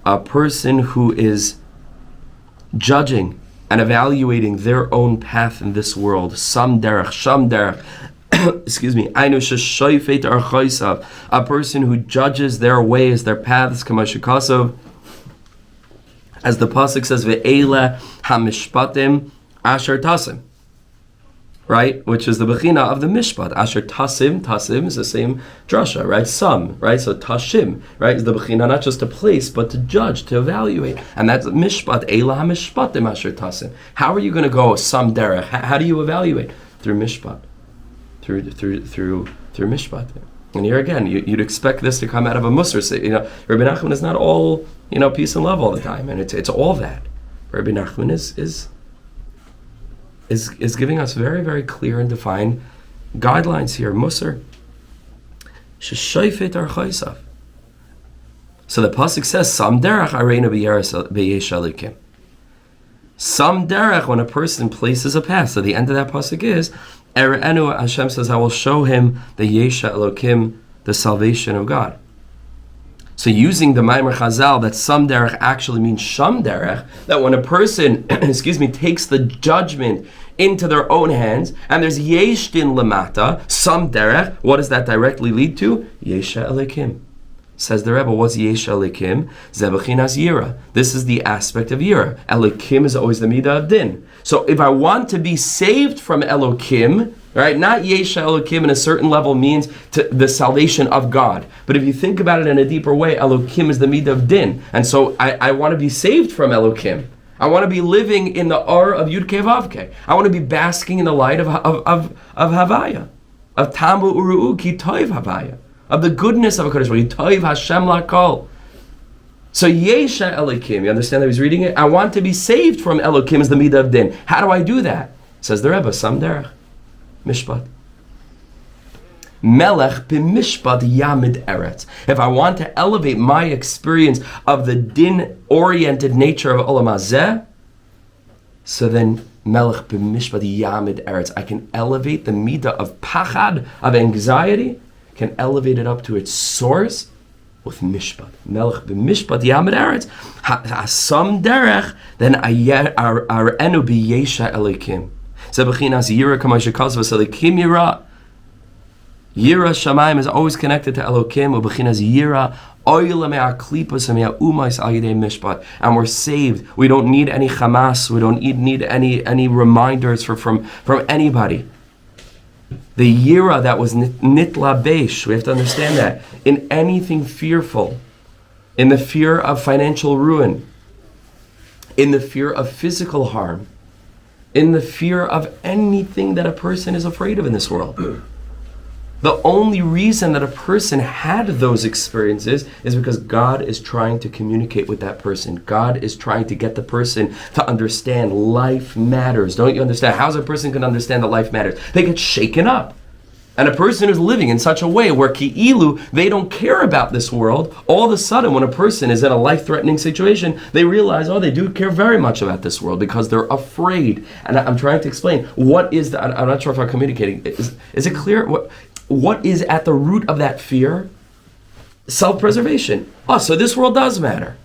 A person who is judging and evaluating their own path in this world. Sam derech, sham derech. Excuse me. Ainu sheshayfet archaisav, a person who judges their ways, their paths. Kamashikasov, as the pasuk says, ve'ela hamishpatim asher tasim. Right, which is the bechina of the mishpat. Asher tasim is the same drasha, right? Some, right? So tashim, right, is the bechina not just to place, but to judge, to evaluate, and that's mishpat. Eila hamishpatim asher tasim. How are you going to go some derech? How do you evaluate? Through mishpat, through mishpat. And here again, you'd expect this to come out of a musar. Rabbi Nachman is not all peace and love all the time, and it's all that. Rabbi Nachman is giving us very, very clear and defined guidelines here. Musar. Sheshayfet archaisav. So the pasuk says, "Sam derech areinu beyesh elikim." Sam derech, when a person places a path. So the end of that pasuk is, "Erenu," Hashem says, "I will show him the yesha elokim, the salvation of God." So using the Maimer Chazal, that Sam derech actually means Sham derech, that when a person, takes the judgment into their own hands, and there's Yesh din lamata, Sam derech, what does that directly lead to? Yesha elikim. Says the Rebbe, what's Yesha elikim? Zebechinas yira. This is the aspect of yira. Elikim is always the midah of din. So if I want to be saved from Elokim, right, not Yesha Elokim in a certain level means to the salvation of God. But if you think about it in a deeper way, Elokim is the midah of din. And so I want to be saved from Elokim. I want to be living in the R of Yudke Vavke. I want to be basking in the light of Havaya, of Tamu Uru'u Ki Toiv Havaya, of the goodness of HaKadosh Baruch Hu, Toiv Hashem Lakol. So Yesha Elokim, you understand that he's reading it? I want to be saved from Elokim as the midah of din. How do I do that? Says the Rebbe, Sam derech, mishpat. Melech b'mishpat yamid eretz. If I want to elevate my experience of the din-oriented nature of Olam Hazeh, so then Melech b'mishpat yamid eretz. I can elevate the midah of pachad, of anxiety, can elevate it up to its source with mishpat. Melech b'mishpat yamid eretz. Hasam derech, then arenu b'yesha elikim. Zebechinas yira kamashikaz v'selikim yira. Yira Shamayim is always connected to Elokim. Ubechinas Yira Oila me'a klipas and me'a umais al yedei mishpat. And we're saved. We don't need any Hamas. We don't need any reminders from anybody. The Yira that was nitla beish, we have to understand that. In anything fearful, in the fear of financial ruin, in the fear of physical harm, in the fear of anything that a person is afraid of in this world. The only reason that a person had those experiences is because God is trying to communicate with that person. God is trying to get the person to understand life matters. Don't you understand? How's a person going to understand that life matters? They get shaken up. And a person who's living in such a way where ki'ilu, they don't care about this world, all of a sudden when a person is in a life-threatening situation, they realize, they do care very much about this world because they're afraid. And I'm trying to explain, what is the, I'm not sure if I'm communicating, is it clear? What is at the root of that fear? Self-preservation. So this world does matter.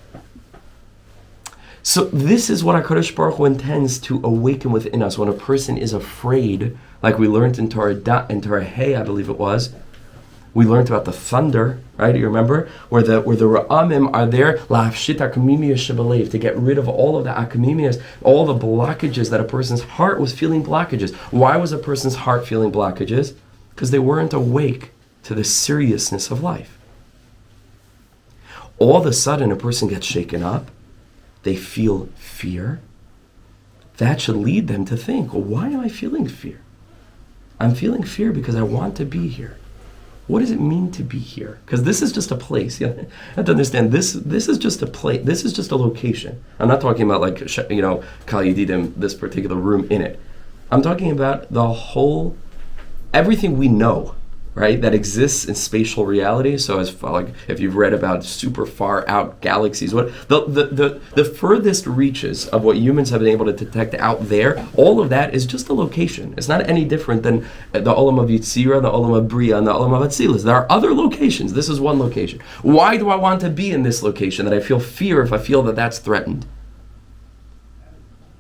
So this is what HaKadosh Baruch Hu intends to awaken within us when a person is afraid, like we learned in Torah Hey, I believe it was. We learned about the thunder, right? You remember? Where the Ra'amim are there, la'afshit akamimiyas shebalev, to get rid of all of the akamimiyas, all the blockages that a person's heart was feeling blockages. Why was a person's heart feeling blockages? Because they weren't awake to the seriousness of life. All of a sudden, a person gets shaken up. They feel fear. That should lead them to think, why am I feeling fear? I'm feeling fear because I want to be here. What does it mean to be here? Because this is just a place. You have to understand, this is just a place. This is just a location. I'm not talking about Kehal Yedidim, this particular room in it. I'm talking about the whole, everything we know, right, that exists in spatial reality. So as like if you've read about super far out galaxies, what the furthest reaches of what humans have been able to detect out there, all of that is just a location. It's not any different than the Olam of Yitzira, the Olam of Bria, and the Olam of Atzilus. There are other locations. This is one location. Why do I want to be in this location? That I feel fear if I feel that that's threatened.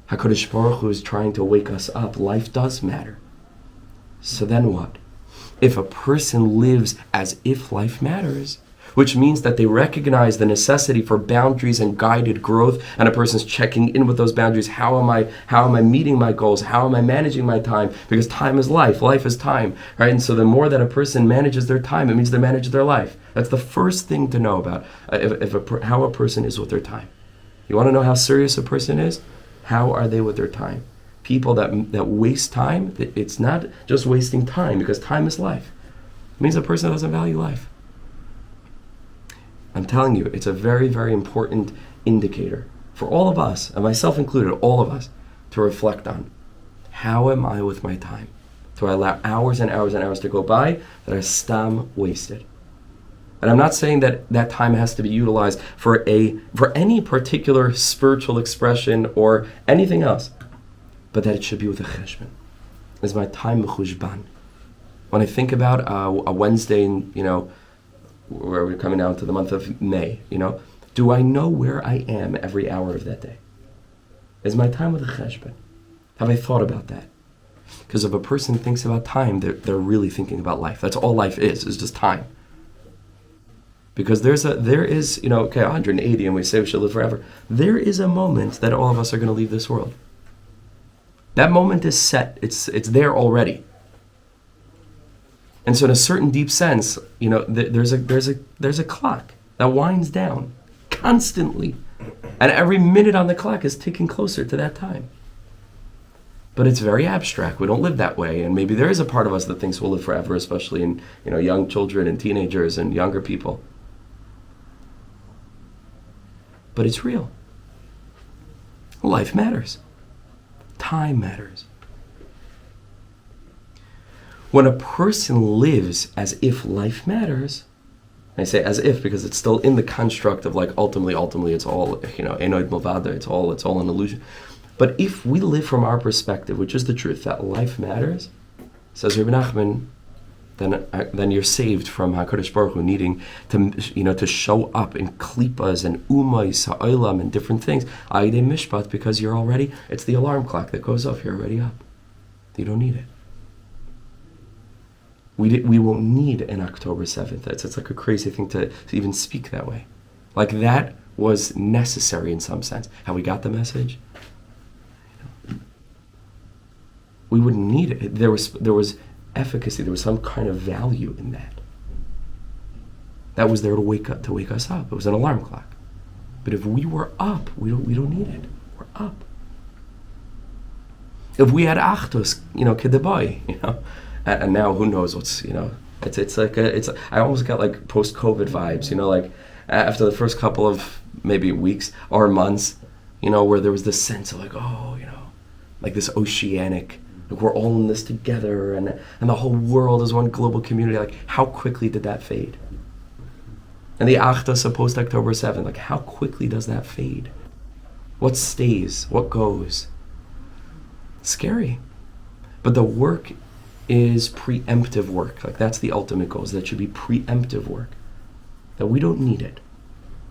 HaKadosh Baruch Hu is trying to wake us up. Life does matter. So then what? If a person lives as if life matters, which means that they recognize the necessity for boundaries and guided growth, and a person's checking in with those boundaries. How am I meeting my goals? How am I managing my time? Because time is life. Life is time, right? And so the more that a person manages their time, it means they manage their life. That's the first thing to know about how a person is with their time. You want to know how serious a person is? How are they with their time? People that waste time, it's not just wasting time, because time is life. It means a person doesn't value life. I'm telling you, it's a very, very important indicator for all of us, and myself included, all of us, to reflect on. How am I with my time? Do I allow hours and hours and hours to go by that are stam wasted? And I'm not saying that that time has to be utilized for any particular spiritual expression or anything else, but that it should be with a cheshbon. Is my time mechushban? When I think about a Wednesday, where we're coming down to the month of May, do I know where I am every hour of that day? Is my time with a cheshbon? Have I thought about that? Because if a person thinks about time, they're really thinking about life. That's all life is just time. Because there is 180, and we say we should live forever. There is a moment that all of us are going to leave this world. That moment is set. It's there already. And so, in a certain deep sense, there's a clock that winds down constantly, and every minute on the clock is ticking closer to that time. But it's very abstract. We don't live that way, and maybe there is a part of us that thinks we'll live forever, especially in young children and teenagers and younger people. But it's real. Life matters. Time matters. When a person lives as if life matters, I say as if because it's still in the construct of ultimately it's all enoid milvada, it's all an illusion. But if we live from our perspective, which is the truth, that life matters, says Rabbi Nachman, then you're saved from HaKadosh Baruch Hu needing to show up in klipas and umais ha'olam and different things, ayidei mishpat, because it's the alarm clock that goes off, you're already up. You don't need it. We won't need an October 7th. It's like a crazy thing to even speak that way. Like that was necessary in some sense. How we got the message? We wouldn't need it. There was efficacy. There was some kind of value in that. That was there to wake us up. It was an alarm clock. But if we were up, we don't need it. We're up. If we had achtos, kedebai, and now who knows what's, I almost got like post-COVID vibes, after the first couple of maybe weeks or months, where there was this sense of like this oceanic, like we're all in this together and the whole world is one global community. Like how quickly did that fade? And the achdas of post-October 7th, like how quickly does that fade? What stays? What goes? Scary. But the work is preemptive work. Like that's the ultimate goal, is that should be preemptive work. That we don't need it.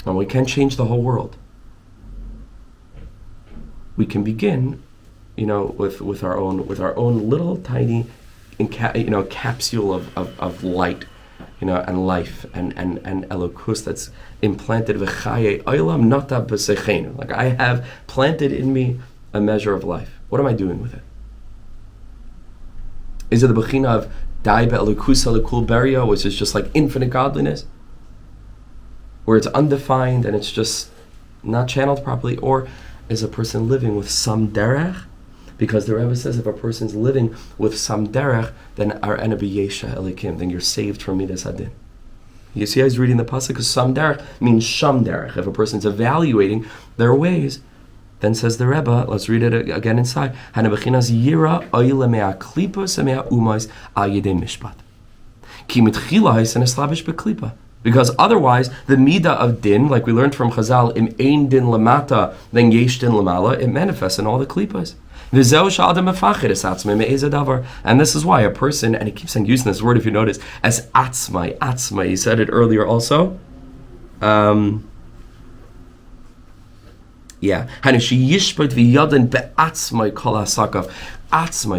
And we can change the whole world. We can begin, with our own little tiny capsule of light, and life and elokus that's implanted v'chaye olam nata b'seicheinu. Like I have planted in me a measure of life. What am I doing with it? Is it the bechina of dai be'elukusa lekul beria, which is just like infinite godliness, where it's undefined and it's just not channeled properly? Or is a person living with some derech? Because the Rebbe says if a person's living with some derech, then ar ena b'yesha elikim, then you're saved from midas hadin. You see, I was reading the pasuk because some derech means sham derech. If a person's evaluating their ways, then says the Rebbe, let's read it again inside. Hanabechinas yira oile mea klipos mea umais al yedei mishpat. Ki mitchila his eslavish beklipa. Because otherwise, the midah of din, like we learned from Chazal, im ein din lamata, then yesh din lamala, it manifests in all the klipas. And this is why a person, and he keeps on using this word if you notice, as atzmai, he said it earlier also. Yeah.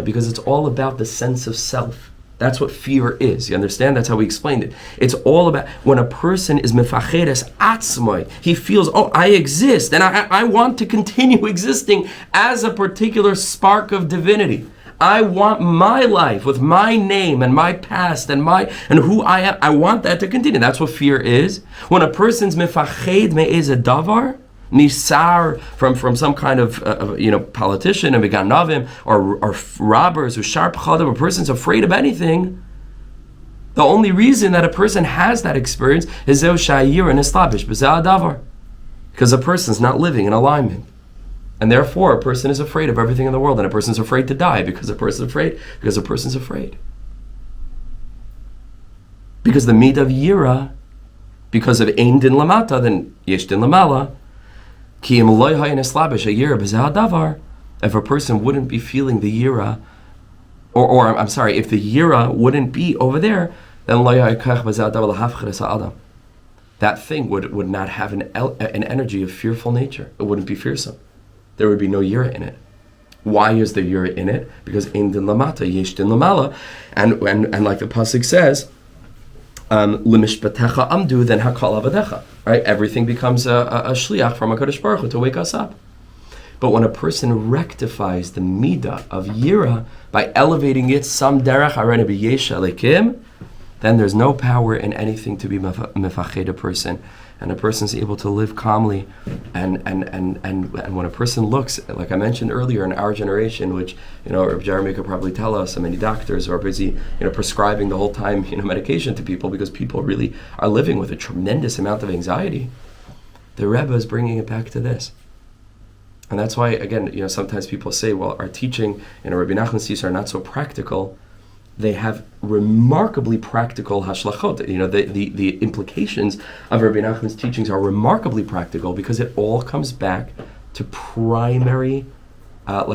Because it's all about the sense of self. That's what fear is. You understand? That's how we explained it. It's all about when a person is mefacheres atzmai, he feels, oh, I exist, and I want to continue existing as a particular spark of divinity. I want my life with my name and my past and who I am. I want that to continue. That's what fear is. When a person's mefached me'ez a davar, nisar from some kind of politician and veganavim or robbers or sharp chadim, a person's afraid of anything. The only reason that a person has that experience is because a person's not living in alignment. And therefore, a person is afraid of everything in the world, and a person's afraid to die because a person's afraid. Because the midah of yira, because of ein din lamata, then yesh din lamala. Ki im loy hayin eslabish a yira b'zeh hadavar. If a person wouldn't be feeling the yira, or I'm sorry, if the yira wouldn't be over there, then loy hayikach b'zeh hadavar lahafcheres ha'adam. That thing would not have an energy of fearful nature. It wouldn't be fearsome. There would be no yira in it. Why is there yira in it? Because ein din lamata, yesh din lamala, and like the pasuk says, limishpatecha amdu, then hakal avadecha. Right? Everything becomes a shliach from HaKadosh Baruch Hu to wake us up. But when a person rectifies the midah of yira by elevating it some derech harena b'yesh elikim, then there's no power in anything to be mefached a person. And a person's able to live calmly, and when a person looks, like I mentioned earlier, in our generation, which Rabbi Jeremy could probably tell us, so many doctors are busy prescribing the whole time medication to people because people really are living with a tremendous amount of anxiety. The Rebbe is bringing it back to this, and that's why again sometimes people say, well, our teaching, Rabbi Nachman's teachings are not so practical. They have remarkably practical hashlachot. The implications of Rabbi Nachman's teachings are remarkably practical because it all comes back to primary,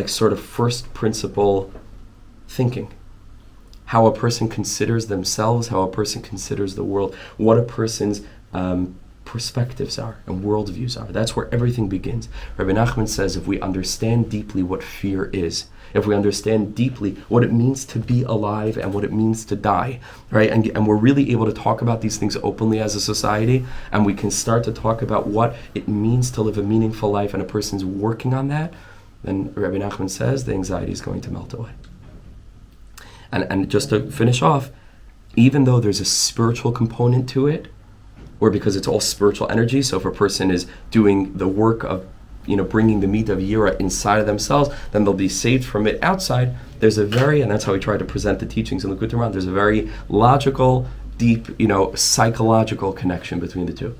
sort of first principle thinking. How a person considers themselves, how a person considers the world, what a person's perspectives are and worldviews are. That's where everything begins. Rabbi Nachman says if we understand deeply what fear is, if we understand deeply what it means to be alive and what it means to die, right? And we're really able to talk about these things openly as a society, and we can start to talk about what it means to live a meaningful life, and a person's working on that, then Rabbi Nachman says the anxiety is going to melt away. And just to finish off, even though there's a spiritual component to it, or because it's all spiritual energy, so if a person is doing the work of bringing the midah of yira inside of themselves, then they'll be saved from it outside. There's and that's how we try to present the teachings in Likutei Moharan. There's a very logical, deep, psychological connection between the two.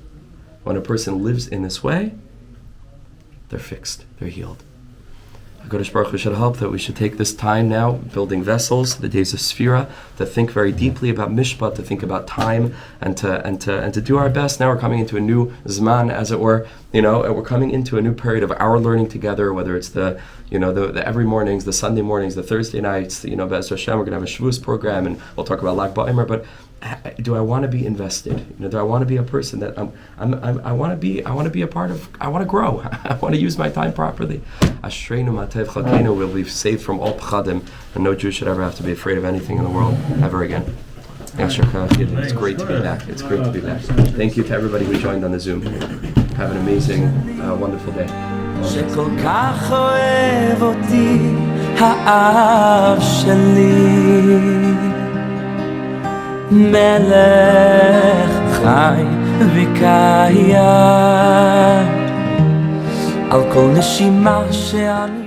When a person lives in this way, they're fixed, they're healed. HaKadosh Baruch Hu should help that we should take this time now, building vessels, the days of Sphira, to think very deeply about Mishpat, to think about time, and to do our best. Now we're coming into a new Zman, as it were. We're coming into a new period of our learning together, whether it's the every mornings, the Sunday mornings, the Thursday nights, Be'ez Hashem, we're going to have a Shavuos program, and we'll talk about Lag BaOmer, but do I want to be invested? Do I want to be a person that I want to be a part of? I want to grow. I want to use my time properly. Ashreinu Matev Chakenu, will be saved from all pchadim, and no Jew should ever have to be afraid of anything in the world ever again. It's great to be back. Thank you to everybody who joined on the Zoom. Have an amazing, wonderful day. שכל כך אוהב אותי האב שלי מלך חי וקיים על כל נשימה שאני